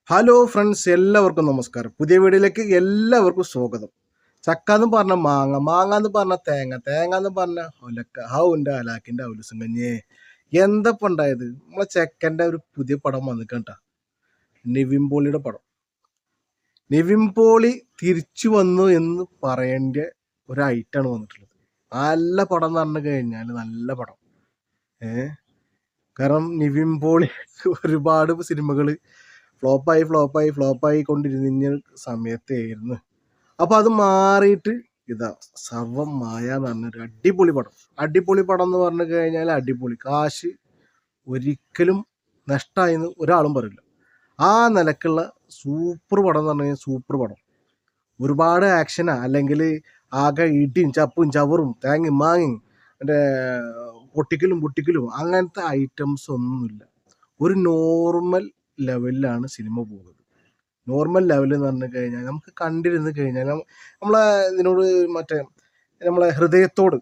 Hello friends, എല്ലാവർക്കും നമസ്കാരം. പുതിയ വീഡിയോയിലേക്ക് എല്ലാവർക്കും സ്വാഗതം. ചക്ക എന്ന് പറഞ്ഞ മാങ്ങ, മാങ്ങ എന്ന് പറഞ്ഞ തേങ്ങ, തേങ്ങ എന്ന് പറഞ്ഞ ഒലക്ക. ഹൗൻ്റെ അലാക്കിൻ്റെ ഔലുസും കഞ്ഞേ എന്തപ്പം ഉണ്ടായത്? നമ്മളെ ചെക്കൻ്റെ ഒരു പുതിയ പടം വന്നിക്കണ്ട, നിവിൻ പോളിയുടെ പടം. നിവിൻ പോളി തിരിച്ചു വന്നു എന്ന് പറയേണ്ട ഒരു ഐറ്റാണ് വന്നിട്ടുള്ളത്. നല്ല പടം എന്ന് പറഞ്ഞു കഴിഞ്ഞാൽ നല്ല പടം. കാരണം നിവിൻ പോളി ഒരുപാട് സിനിമകൾ ഫ്ലോപ്പായി കൊണ്ടിരുന്ന സമയത്തായിരുന്നു. അപ്പൊ അത് മാറിയിട്ട് ഇതാ സർവമായ എന്ന് പറഞ്ഞൊരു അടിപൊളി പടം എന്ന് പറഞ്ഞു കഴിഞ്ഞാൽ അടിപൊളി. കാശ് ഒരിക്കലും നഷ്ടമായെന്ന് ഒരാളും പറയില്ല. ആ നിലക്കുള്ള സൂപ്പർ പടം എന്ന് പറഞ്ഞു കഴിഞ്ഞാൽ സൂപ്പർ പടം. ഒരുപാട് ആക്ഷനാ, അല്ലെങ്കിൽ ആകെ ഇടിയും ചപ്പും ചവറും തേങ്ങയും മാങ്ങയും മറ്റേ പൊട്ടിക്കലും അങ്ങനത്തെ ഐറ്റംസ് ഒന്നുമില്ല. ഒരു നോർമൽ ലെവലിലാണ് സിനിമ പോകുന്നത്. നോർമൽ ലെവൽ എന്ന് പറഞ്ഞു കഴിഞ്ഞാൽ നമുക്ക് കണ്ടിരുന്ന് കഴിഞ്ഞാൽ നമ്മളെ ഇതിനോട് നമ്മളെ ഹൃദയത്തോട്,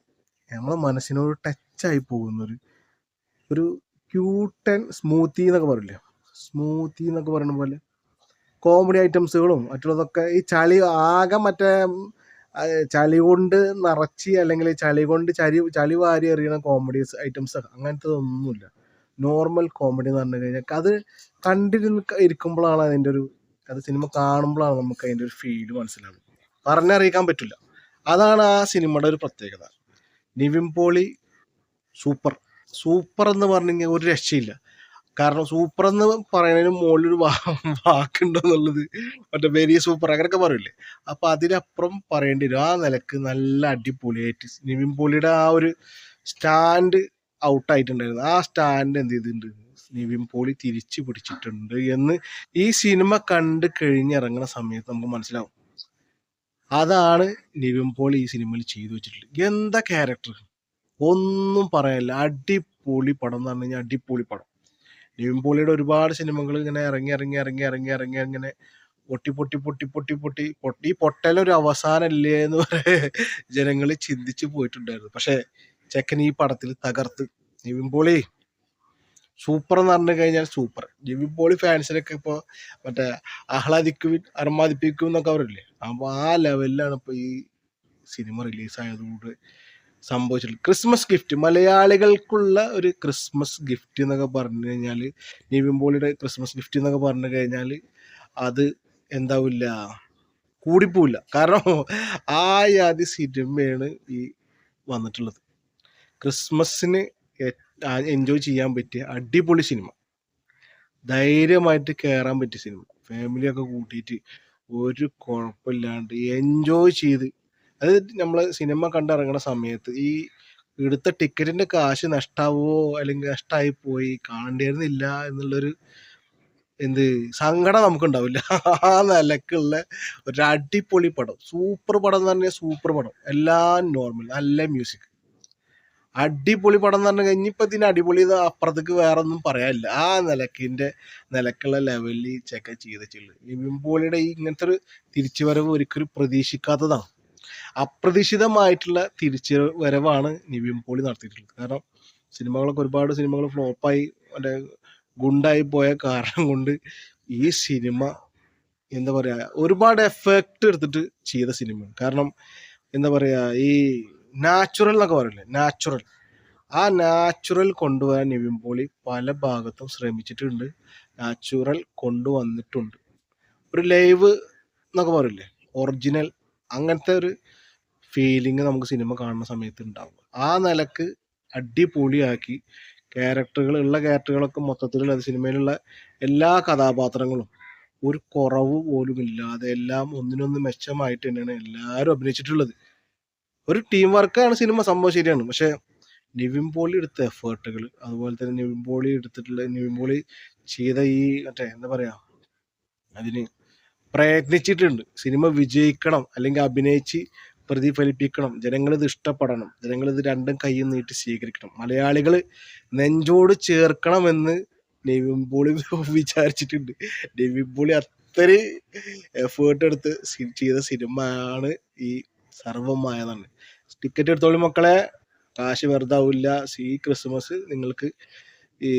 നമ്മളെ മനസ്സിനോട് ടച്ചായി പോകുന്നൊരു ഒരു ക്യൂട്ട് ആൻഡ് സ്മൂത്തി എന്നൊക്കെ പറയില്ലേ, സ്മൂത്തി എന്നൊക്കെ പറയുന്ന പോലെ കോമഡി ഐറ്റംസുകളും മറ്റുള്ളതൊക്കെ ഈ ചളി ആകെ ചളി കൊണ്ട് നിറച്ച്, അല്ലെങ്കിൽ ചളി കൊണ്ട് ചളി വാരി എറിയണ കോമഡി ഐറ്റംസ് അങ്ങനത്തെ ഒന്നുമില്ല. നോർമൽ കോമഡി എന്ന് പറഞ്ഞു കഴിഞ്ഞാൽ അത് ഇരിക്കുമ്പോഴാണ് അതിൻ്റെ ഒരു, അത് സിനിമ കാണുമ്പോഴാണ് നമുക്ക് അതിൻ്റെ ഒരു ഫീല് മനസ്സിലാവുന്നത്. പറഞ്ഞറിയിക്കാൻ പറ്റില്ല. അതാണ് ആ സിനിമയുടെ ഒരു പ്രത്യേകത. നിവിൻ പോളി സൂപ്പർ എന്ന് പറഞ്ഞു കഴിഞ്ഞാൽ ഒരു രക്ഷയില്ല. കാരണം സൂപ്പർ എന്ന് പറയുന്നതിന് മുകളിലൊരു വാക്കുണ്ടോ എന്നുള്ളത്, വെരി സൂപ്പർ അങ്ങനെയൊക്കെ പറയില്ലേ. അപ്പൊ അതിനപ്പുറം പറയേണ്ടി വരും. ആ നിലക്ക് നല്ല അടിപൊളിയായിട്ട് നിവിൻ പോളിയുടെ ആ ഒരു സ്റ്റാൻഡ് ഔട്ടായിട്ടുണ്ടായിരുന്നു. ആ സ്റ്റാൻഡ് എന്ത് ചെയ്തിട്ടുണ്ട്, നിവിൻ പോളി തിരിച്ചു പിടിച്ചിട്ടുണ്ട് എന്ന് ഈ സിനിമ കണ്ട് കഴിഞ്ഞിറങ്ങുന്ന സമയത്ത് നമുക്ക് മനസ്സിലാവും. അതാണ് നിവിൻ പോളി ഈ സിനിമയിൽ ചെയ്തു വെച്ചിട്ടുള്ളത്. എന്താ ക്യാരക്ടർ, ഒന്നും പറയാനില്ല. അടിപൊളി പടം എന്ന് പറഞ്ഞു കഴിഞ്ഞാൽ അടിപൊളി പടം. നിവിൻ പോളിയുടെ ഒരുപാട് സിനിമകൾ ഇങ്ങനെ ഇറങ്ങി ഇങ്ങനെ പൊട്ടി പൊട്ടലൊരു അവസാനല്ലേ എന്ന് വരെ ജനങ്ങൾ ചിന്തിച്ചു പോയിട്ടുണ്ടായിരുന്നു. പക്ഷെ ചെക്കൻ ഈ പടത്തിൽ തകർത്ത്. നിവിൻ പോളി സൂപ്പർ എന്ന് പറഞ്ഞു കഴിഞ്ഞാൽ സൂപ്പർ. നിവിൻ പോളി ഫാൻസിനൊക്കെ ഇപ്പോൾ അർമാദിപ്പിക്കും എന്നൊക്കെ അവരില്ലേ, അപ്പോൾ ആ ലെവലിലാണ് ഇപ്പോൾ ഈ സിനിമ റിലീസായതുകൊണ്ട് സംഭവിച്ചിട്ടുള്ളത്. ക്രിസ്മസ് ഗിഫ്റ്റ്, മലയാളികൾക്കുള്ള ഒരു ക്രിസ്മസ് ഗിഫ്റ്റ് എന്നൊക്കെ പറഞ്ഞു കഴിഞ്ഞാൽ, നിവിൻ പോളിയുടെ ക്രിസ്മസ് ഗിഫ്റ്റ് എന്നൊക്കെ പറഞ്ഞു കഴിഞ്ഞാൽ അത് എന്താവില്ല, കൂടിപ്പോവില്ല. കാരണം ആ യാതി സിനിമയാണ് ഈ വന്നിട്ടുള്ളത്. ക്രിസ്മസിന് എൻജോയ് ചെയ്യാൻ പറ്റിയ അടിപൊളി സിനിമ, ധൈര്യമായിട്ട് കയറാൻ പറ്റിയ സിനിമ, ഫാമിലിയൊക്കെ കൂട്ടിയിട്ട് ഒരു കുഴപ്പമില്ലാണ്ട് എൻജോയ് ചെയ്ത്. അത് നമ്മൾ സിനിമ കണ്ടിറങ്ങുന്ന സമയത്ത് ഈ എടുത്ത ടിക്കറ്റിന്റെ കാശ് നഷ്ടാവോ അല്ലെങ്കിൽ നഷ്ടമായി പോയി കാണേണ്ടിയിരുന്നില്ല എന്നുള്ളൊരു സങ്കടം നമുക്കുണ്ടാവില്ല. ആ നിലക്കുള്ള ഒരു അടിപൊളി പടം, സൂപ്പർ പടം എന്ന് പറഞ്ഞാൽ സൂപ്പർ പടം. എല്ലാം നോർമൽ, നല്ല മ്യൂസിക്, അടിപൊളി പടം എന്ന് പറഞ്ഞു കഴിഞ്ഞാൽ ഇപ്പൊ ഇതിന് അടിപൊളി അപ്പുറത്തേക്ക് വേറെ ഒന്നും പറയാനില്ല. ആ നിലക്കുള്ള ലെവലിൽ ചെക്ക ചെയ്തിട്ടുള്ളത്. നിവിൻ പോളിയുടെ ഈ ഇങ്ങനത്തെ ഒരു തിരിച്ചുവരവ് ഒരിക്കലും പ്രതീക്ഷിക്കാത്തതാണ്. അപ്രതീക്ഷിതമായിട്ടുള്ള തിരിച്ചുവരവാണ് നിവിൻ പോളി നടത്തിയിട്ടുള്ളത്. കാരണം ഒരുപാട് സിനിമകൾ ഫ്ലോപ്പായി ഗുണ്ടായി പോയ കാരണം കൊണ്ട് ഈ സിനിമ എന്താ പറയാ, ഒരുപാട് എഫേർട്ട് എടുത്തിട്ട് ചെയ്ത സിനിമയാണ്. കാരണം എന്താ പറയാ, ഈ നാച്ചുറൽ എന്നൊക്കെ പറയില്ലേ, ആ നാച്ചുറൽ കൊണ്ടുവരാൻ നിവിൻ പോളി പല ഭാഗത്തും ശ്രമിച്ചിട്ടുണ്ട്, നാച്ചുറൽ കൊണ്ടുവന്നിട്ടുണ്ട്. ഒരു ലൈവ് എന്നൊക്കെ പറയില്ലേ, ഒറിജിനൽ, അങ്ങനത്തെ ഒരു ഫീലിംഗ് നമുക്ക് സിനിമ കാണുന്ന സമയത്ത് ഉണ്ടാവും. ആ നിലക്ക് അടിപൊളിയാക്കി ക്യാരക്ടറുകളൊക്കെ മൊത്തത്തിലുള്ള സിനിമയിലുള്ള എല്ലാ കഥാപാത്രങ്ങളും ഒരു കുറവ് പോലും ഇല്ലാതെ എല്ലാം ഒന്നിനൊന്ന് മെച്ചമായിട്ട് തന്നെയാണ് എല്ലാവരും അഭിനയിച്ചിട്ടുള്ളത്. ഒരു ടീം വർക്കാണ് സിനിമ, സംഭവം ശരിയാണ്. പക്ഷെ നിവിൻ പോളി എടുത്ത എഫേർട്ടുകൾ, അതുപോലെ തന്നെ നിവിൻ പോളി ചെയ്ത ഈ എന്താ പറയാ, അതിന് പ്രയത്നിച്ചിട്ടുണ്ട്. സിനിമ വിജയിക്കണം, അല്ലെങ്കിൽ അഭിനയിച്ച് പ്രതിഫലിപ്പിക്കണം, ജനങ്ങളിത് ഇഷ്ടപ്പെടണം, ജനങ്ങളിത് രണ്ടും കൈയും നീട്ടി സ്വീകരിക്കണം, മലയാളികൾ നെഞ്ചോട് ചേർക്കണമെന്ന് നിവിൻ പോളി വിചാരിച്ചിട്ടുണ്ട്. നിവിൻ പോളി അത്രയും എഫേർട്ട് എടുത്ത് ചെയ്ത സിനിമയാണ് ഈ സർവ്വമായതാണ്. ടിക്കറ്റ് എടുത്തോളി മക്കളെ, കാശ് വെറുതെ ആവില്ല. ഈ ക്രിസ്മസ് നിങ്ങൾക്ക് ഈ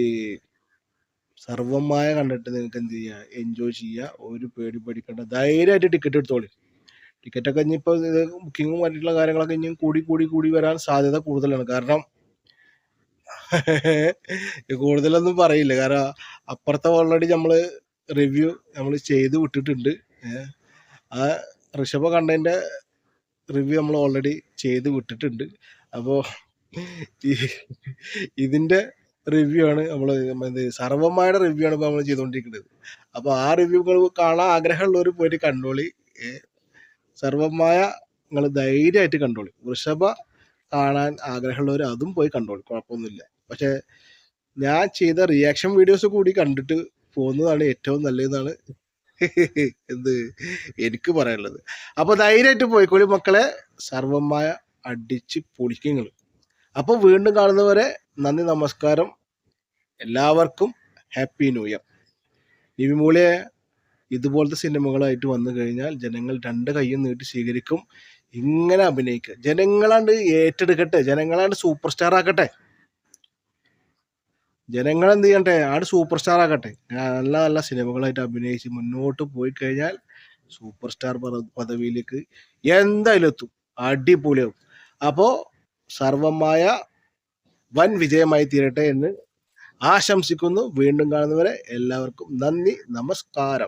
സർവമായ കണ്ടിട്ട് നിങ്ങൾക്ക് എന്ത് ചെയ്യുക, എൻജോയ് ചെയ്യുക. ഒരു പേടി പേടിക്കേണ്ട, ധൈര്യമായിട്ട് ടിക്കറ്റ് എടുത്തോളി. ടിക്കറ്റൊക്കെ ഇനിയിപ്പോൾ ഇത് ബുക്കിങ്ങും മറ്റുള്ള കാര്യങ്ങളൊക്കെ ഇനിയും കൂടി കൂടി കൂടി വരാൻ സാധ്യത കൂടുതലാണ്. കാരണം കൂടുതലൊന്നും പറയില്ല, കാരണം അപ്പുറത്തെ ഓൾറെഡി നമ്മൾ റിവ്യൂ നമ്മൾ ചെയ്ത് വിട്ടിട്ടുണ്ട്. ആ ഋഷഭ കണ്ടതിൻ്റെ റിവ്യൂ നമ്മൾ ഓൾറെഡി ചെയ്ത് വിട്ടിട്ടുണ്ട്. അപ്പോൾ ഇതിൻ്റെ റിവ്യൂ ആണ് നമ്മൾ സർവമ്മയുടെ റിവ്യൂ ആണ് ഇപ്പോൾ നമ്മൾ ചെയ്തുകൊണ്ടിരിക്കുന്നത്. അപ്പോൾ ആ റിവ്യൂകൾ കാണാൻ ആഗ്രഹമുള്ളവർ പോയിട്ട് കണ്ടോളി. സർവമായ നിങ്ങൾ ധൈര്യമായിട്ട് കണ്ടോളി. വൃഷഭ കാണാൻ ആഗ്രഹമുള്ളവർ അതും പോയി കണ്ടോളി, കുഴപ്പമൊന്നുമില്ല. പക്ഷെ ഞാൻ ചെയ്ത റിയാക്ഷൻ വീഡിയോസ് കൂടി കണ്ടിട്ട് പോകുന്നതാണ് ഏറ്റവും നല്ലതെന്നാണ് എന്ത് എനിക്ക് പറയാനുള്ളത്. അപ്പോൾ ധൈര്യമായിട്ട് പോയിക്കോളി മക്കളെ. സർവമായ അടിച്ച് പൊളിക്കുങ്ങൾ. അപ്പോൾ വീണ്ടും കാണുന്നവരെ നന്ദി, നമസ്കാരം. എല്ലാവർക്കും ഹാപ്പി ന്യൂ ഇയർ. നിവിമൂളിയെ ഇതുപോലത്തെ സിനിമകളായിട്ട് വന്നു കഴിഞ്ഞാൽ ജനങ്ങൾ രണ്ട് കൈയും നീട്ടി സ്വീകരിക്കും. ഇങ്ങനെ അഭിനയിക്കുക, ജനങ്ങളാണ്ട് ഏറ്റെടുക്കട്ടെ, ജനങ്ങളാണ്ട് സൂപ്പർ സ്റ്റാർ ആക്കട്ടെ. ജനങ്ങൾ എന്ത് ചെയ്യട്ടെ, ആട് സൂപ്പർ സ്റ്റാർ ആക്കട്ടെ. നല്ല നല്ല സിനിമകളായിട്ട് അഭിനയിച്ച് മുന്നോട്ട് പോയി കഴിഞ്ഞാൽ സൂപ്പർ സ്റ്റാർ പദവിയിലേക്ക് എന്തായാലും എത്തും, അടിപൊളിയാവും. അപ്പോൾ സർവമായ വൻ വിജയമായി തീരട്ടെ എന്ന് ആശംസിക്കുന്നു. വീണ്ടും കാണുന്നവരെ എല്ലാവർക്കും നന്ദി, നമസ്കാരം.